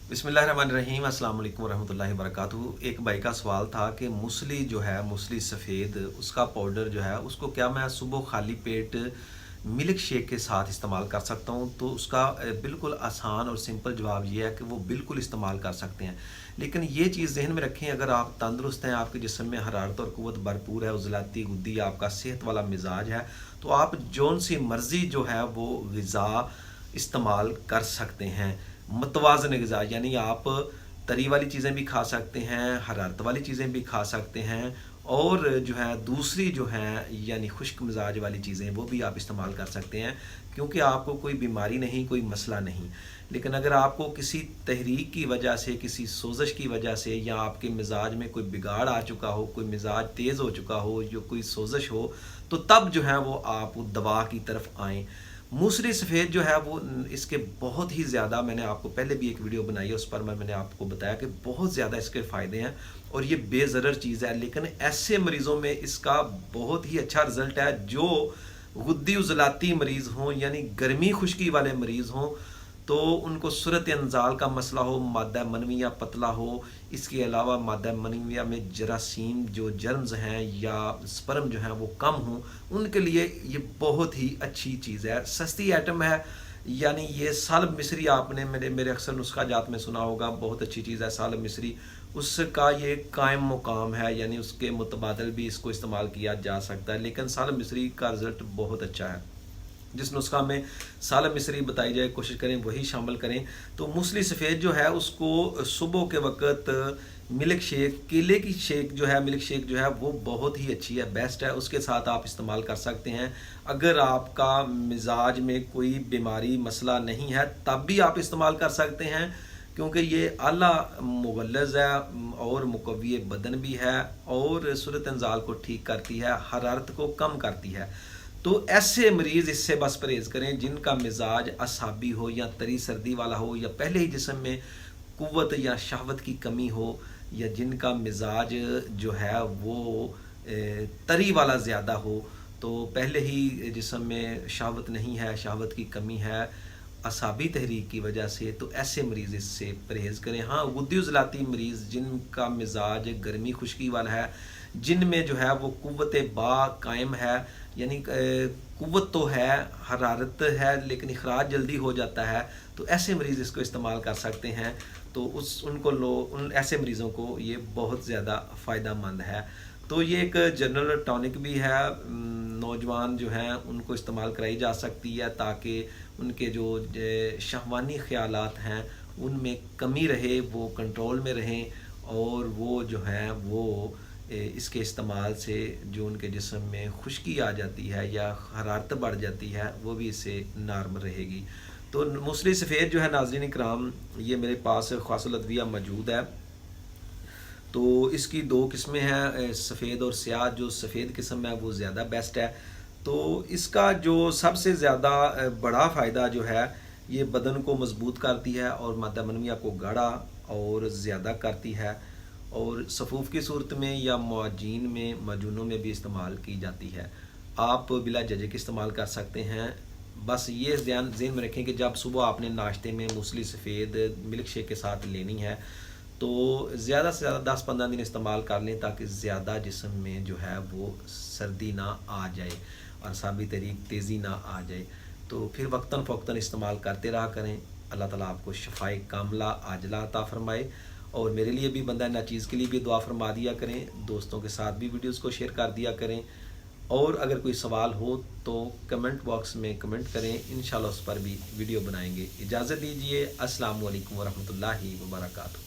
बिस्मिल्लाहिर्रहमानिर्रहीम, अस्सलाम वालेकुम रहमतुल्लाहि वबरकातुहू। एक भाई का सवाल था कि मूसली जो है, मूसली सफ़ेद, उसका पाउडर जो है उसको क्या मैं सुबह खाली पेट मिल्क शेक के साथ इस्तेमाल कर सकता हूँ? तो उसका बिल्कुल आसान और सिंपल जवाब ये है कि वो बिल्कुल इस्तेमाल कर सकते हैं। लेकिन ये चीज़ ज़हन में रखें, अगर आप तंदुरुस्त हैं, आपके जिस्म में हरारत और क़ुव्वत भरपूर है, उज़लाती गुद्दी, आपका सेहत वाला मिजाज है, तो आप जौन सी मर्ज़ी जो है वो ग़िज़ा इस्तेमाल कर सकते हैं। मतवाज़न ग़िज़ा यानी आप तरी वाली चीज़ें भी खा सकते हैं, हरारत वाली चीज़ें भी खा सकते हैं, और जो है दूसरी जो हैं यानी खुश्क मिजाज वाली चीज़ें वो भी आप इस्तेमाल कर सकते हैं, क्योंकि आपको कोई बीमारी नहीं, कोई मसला नहीं। लेकिन अगर आपको किसी तहरीक की वजह से, किसी सोज़श की वजह से, या आपके मिजाज में कोई बिगाड़ आ चुका हो, कोई मिजाज तेज़ हो चुका हो, जो कोई सोज़श हो, तो तब जो है वो आप दवा की तरफ आएँ। मूसली सफ़ेद जो है वो इसके बहुत ही ज़्यादा, मैंने आपको पहले भी एक वीडियो बनाई है, उस पर मैंने आपको बताया कि बहुत ज़्यादा इसके फ़ायदे हैं और ये बेज़रर चीज़ है। लेकिन ऐसे मरीज़ों में इसका बहुत ही अच्छा रिज़ल्ट है जो गुद्दी उज़लाती मरीज़ हों, यानी गर्मी खुश्की वाले मरीज़ हों, तो उनको सूरत अंजाल का मसला हो, मादा मनविया पतला हो, इसके अलावा मादा मनविया में जरासीम जो जर्म्स हैं या स्पर्म जो हैं वो कम हों, उनके लिए ये बहुत ही अच्छी चीज़ है। सस्ती आइटम है, यानी ये सालब मिस्री आपने मेरे अक्सर नुस्खा जात में सुना होगा, बहुत अच्छी चीज़ है सालब मिस्री, उसका ये कायम मुकाम है, यानी उसके मुतबादल भी इसको इस्तेमाल किया जा सकता है। लेकिन सालब मिस्री का रिज़ल्ट बहुत अच्छा है। जिस नुस्खा में सालब मिस्री बताई जाए, कोशिश करें वही शामिल करें। तो मूसली सफ़ेद जो है उसको सुबह के वक़्त मिल्क शेक, केले की शेक जो है, मिल्क शेक जो है वो बहुत ही अच्छी है, बेस्ट है, उसके साथ आप इस्तेमाल कर सकते हैं। अगर आपका मिजाज में कोई बीमारी मसला नहीं है तब भी आप इस्तेमाल कर सकते हैं, क्योंकि ये आला मुगल्लज़ है और मुक़व्वी बदन भी है, और सूरत अंजाल को ठीक करती है, हरारत को कम करती है। तो ऐसे मरीज़ इससे बस परहेज़ करें जिनका मिजाज असाबी हो, या तरी सर्दी वाला हो, या पहले ही जिस्म में क़ुव्वत या शहवत की कमी हो, या जिनका मिजाज जो है वो तरी वाला ज़्यादा हो, तो पहले ही जिस्म में शहवत नहीं है, शहवत की कमी है असाबी तहरीक की वजह से, तो ऐसे मरीज़ इससे परहेज़ करें। हाँ, गुद्दी उज़लाती मरीज़ जिनका मिजाज गर्मी खुश्की वाला है, जिनमें जो है वो क़ुव्वत बा कायम है, यानी क़ुव्वत तो है, हरारत है, लेकिन इखराज जल्दी हो जाता है, तो ऐसे मरीज़ इसको इस्तेमाल कर सकते हैं। तो उन ऐसे मरीज़ों को ये बहुत ज़्यादा फ़ायदा मंद है। तो ये एक जनरल टॉनिक भी है, नौजवान जो हैं उनको इस्तेमाल कराई जा सकती है, ताकि उनके जो शहवानी ख़यालात हैं उनमें कमी रहे, वो कंट्रोल में रहें, और वो जो हैं वो इसके इस्तेमाल से जो उनके जिस्म में खुश्की आ जाती है या हरारत बढ़ जाती है, वो भी इससे नॉर्मल रहेगी। तो मूसली सफ़ेद जो है नाज़रीन इकराम, ये मेरे पास ख़ासुल अदविया मौजूद है। तो इसकी दो किस्में हैं, सफ़ेद और स्याह। जो सफ़ेद किस्म है वो ज़्यादा बेस्ट है। तो इसका जो सबसे ज़्यादा बड़ा फ़ायदा जो है, ये बदन को मज़बूत करती है और मादा मनविया को गाढ़ा और ज़्यादा करती है, और सफ़ूफ़ की सूरत में या मुआजीन में, माजूनों में भी इस्तेमाल की जाती है। आप बिला झिझक इस्तेमाल कर सकते हैं। बस ये ध्यान में रखें कि जब सुबह आपने नाश्ते में मूसली सफ़ेद मिल्क शेक के साथ लेनी है, तो ज़्यादा से ज़्यादा 10-15 दिन इस्तेमाल कर लें, ताकि ज़्यादा जिस्म में जो है वो सर्दी ना आ जाए और साबी तहरीक तेज़ी ना आ जाए। तो फिर वक्तन फ़ौक्तन इस्तेमाल करते रहा करें। अल्लाह ताला आपको शफ़ाए कामिला आजिला अता फ़रमाए। और मेरे लिए भी, बंदा नाचीज़ के लिए भी दुआ फरमा दिया करें, दोस्तों के साथ भी वीडियोज़ को शेयर कर दिया करें, और अगर कोई सवाल हो तो कमेंट बॉक्स में कमेंट करें, इंशाल्लाह उस पर भी वीडियो बनाएंगे। इजाज़त दीजिए। अस्सलामु अलैकुम वरहमतुल्लाहि वबरकातुहू।